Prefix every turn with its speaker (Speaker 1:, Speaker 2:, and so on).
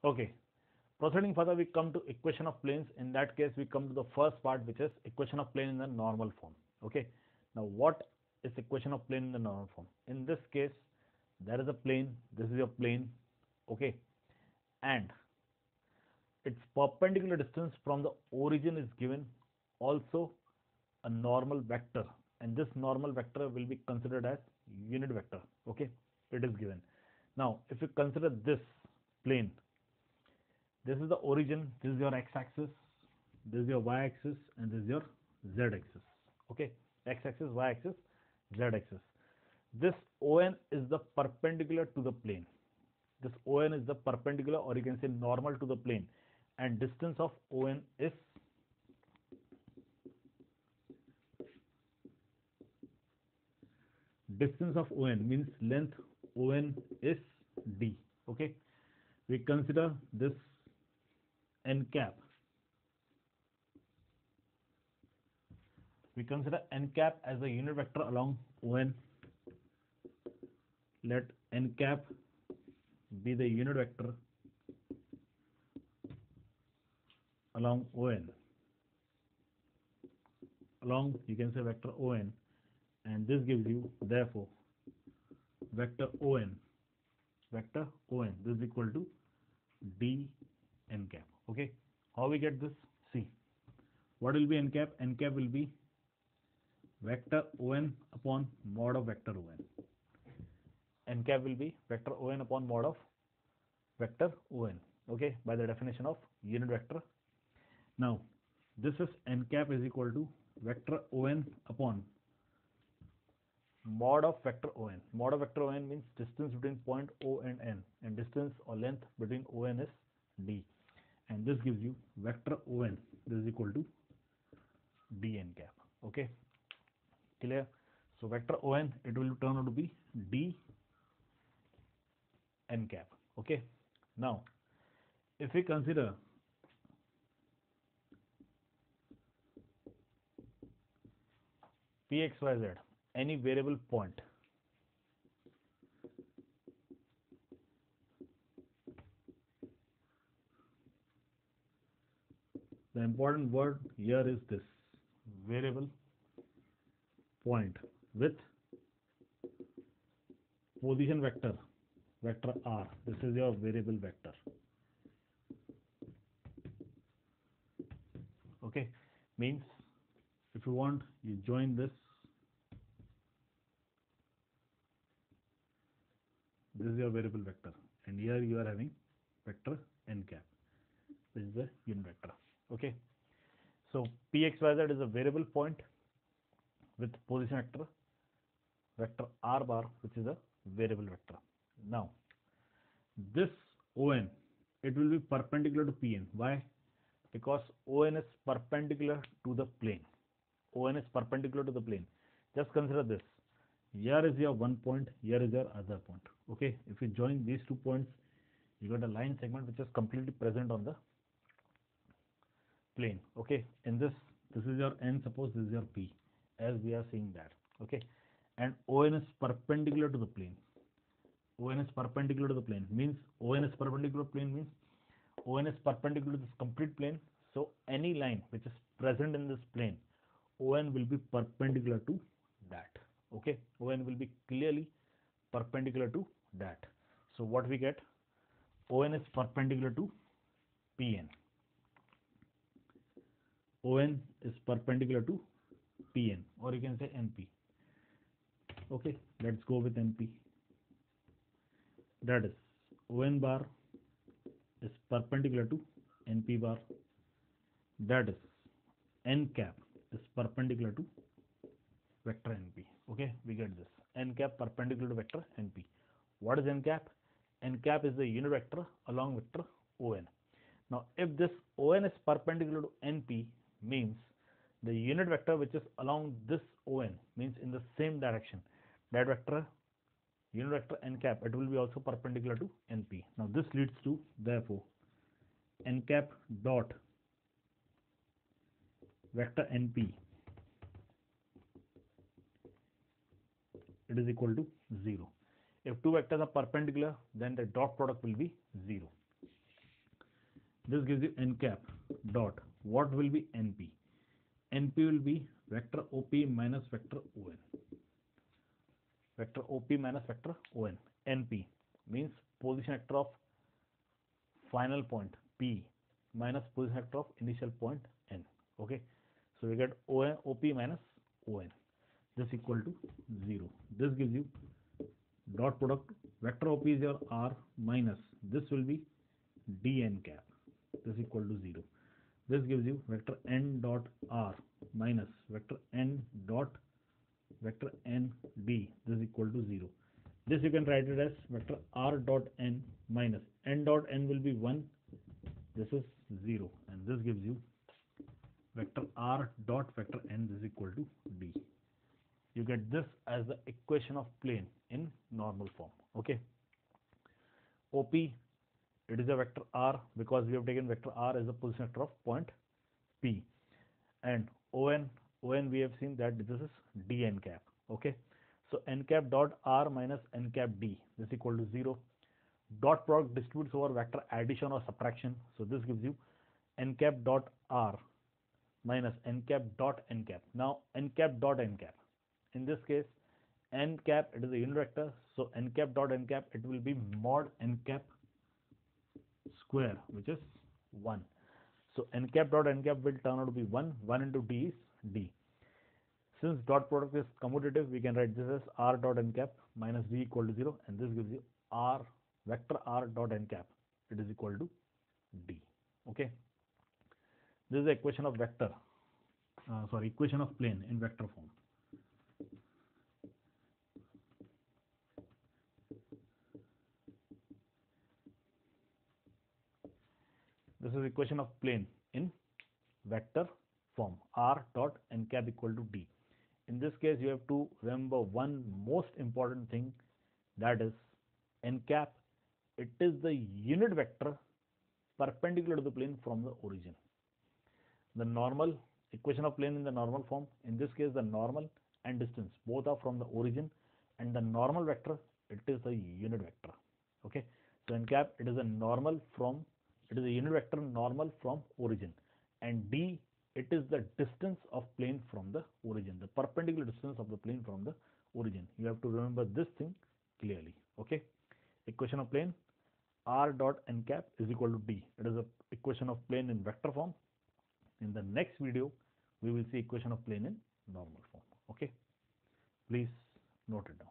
Speaker 1: Okay. Proceeding further, we come to equation of planes. In that case, we come to the first part, which is equation of plane in the normal form. Okay. Now, what is equation of plane in the normal form? In this case, there is a plane. This is your plane. Okay. And its perpendicular distance from the origin is given. Also, a normal vector, and this normal vector will be considered as unit vector. Okay. It is given. Now, if you consider this plane, this is the origin, this is your x-axis, this is your y-axis, and this is your z-axis. Okay, x-axis, y-axis, z-axis. This ON is the perpendicular to the plane. This ON is the perpendicular, or you can say normal to the plane, and distance of ON is means length ON is d. Okay, we consider this n cap. We consider n cap as a unit vector along ON. Let n cap be the unit vector along ON. Along, you can say vector ON, and this gives you therefore vector ON. Vector ON. This is equal to d n cap. Okay. How we get this? See, what will be n cap? N cap will be vector ON upon mod of vector ON. N cap will be vector ON upon mod of vector ON. Okay, by the definition of unit vector. Now, this is n cap is equal to vector ON upon mod of vector ON. Mod of vector ON means distance between point O and N, and distance or length between ON is d, and this gives you vector ON. This is equal to d n cap. Okay, clear? So vector ON, it will turn out to be d n cap. Okay. Now, if we consider p, x, y, z, any variable point, the important word here is this variable point with position vector, vector r. This is your variable vector. Okay, means if you want, you join this. This is your variable vector, and here you are having vector n cap. This is the unit vector. Okay, so p, x, y, z is a variable point with position vector, vector r bar, which is a variable vector. Now, this ON, it will be perpendicular to PN. Why? Because ON is perpendicular to the plane. ON is perpendicular to the plane. Just consider this. Here is your one point, here is your other point. Okay, if you join these 2 points, you got a line segment which is completely present on the plane. Okay, in this is your N, suppose this is your P, as we are seeing that. Okay, and ON is perpendicular to the plane. ON is perpendicular to the plane means ON is perpendicular to plane means ON is perpendicular to this complete plane. So any line which is present in this plane, ON will be perpendicular to that. Okay, ON will be clearly perpendicular to that. So what we get? ON is perpendicular to PN. ON is perpendicular to PN, or you can say NP. Okay, let's go with NP. That is ON bar is perpendicular to NP bar. That is N cap is perpendicular to vector NP. Okay, we get this. N cap perpendicular to vector NP. What is N cap? N cap is the unit vector along vector ON. Now, if this ON is perpendicular to NP, means the unit vector which is along this ON, means in the same direction, that vector, unit vector N cap, it will be also perpendicular to NP. Now, this leads to, therefore, N cap dot vector NP, it is equal to 0. If two vectors are perpendicular, then the dot product will be 0. This gives you n cap dot, what will be np? Np will be vector op minus vector on. Vector op minus vector on. Np means position vector of final point p minus position vector of initial point n. Okay, so we get op minus on. This equal to 0. This gives you dot product, vector op is your r minus this will be dn cap. This equal to 0. This gives you vector n dot r minus vector n dot vector n d. This is equal to 0. This you can write it as vector r dot n minus n dot n will be 1. This is 0, and this gives you vector r dot vector n. This is equal to d. You get this as the equation of plane in normal form. Okay. OP, it is a vector r because we have taken vector r as a position vector of point P, and on we have seen that this is dn cap. Okay, so n cap dot r minus n cap d, this is equal to 0. Dot product distributes over vector addition or subtraction, so this gives you n cap dot r minus n cap dot n cap. Now n cap dot n cap, in this case n cap, it is a unit vector, so n cap dot n cap, it will be mod n cap square, which is 1. So n cap dot n cap will turn out to be 1. 1 into d is d. Since dot product is commutative, we can write this as r dot n cap minus d equal to 0, and this gives you r vector r dot n cap, it is equal to d. Okay, this is the equation of vector, equation of plane in vector form. This is equation of plane in vector form, r dot n cap equal to d. In this case, you have to remember one most important thing, that is n cap, it is the unit vector perpendicular to the plane from the origin. The normal equation of plane in the normal form, in this case the normal and distance both are from the origin, and the normal vector, it is the unit vector. Okay, so n cap, it is a normal from, it is a unit vector normal from origin, and d, it is the distance of plane from the origin, the perpendicular distance of the plane from the origin. You have to remember this thing clearly. Okay, equation of plane r dot n cap is equal to d. It is a equation of plane in vector form. In the next video, we will see equation of plane in normal form. Okay, please note it down.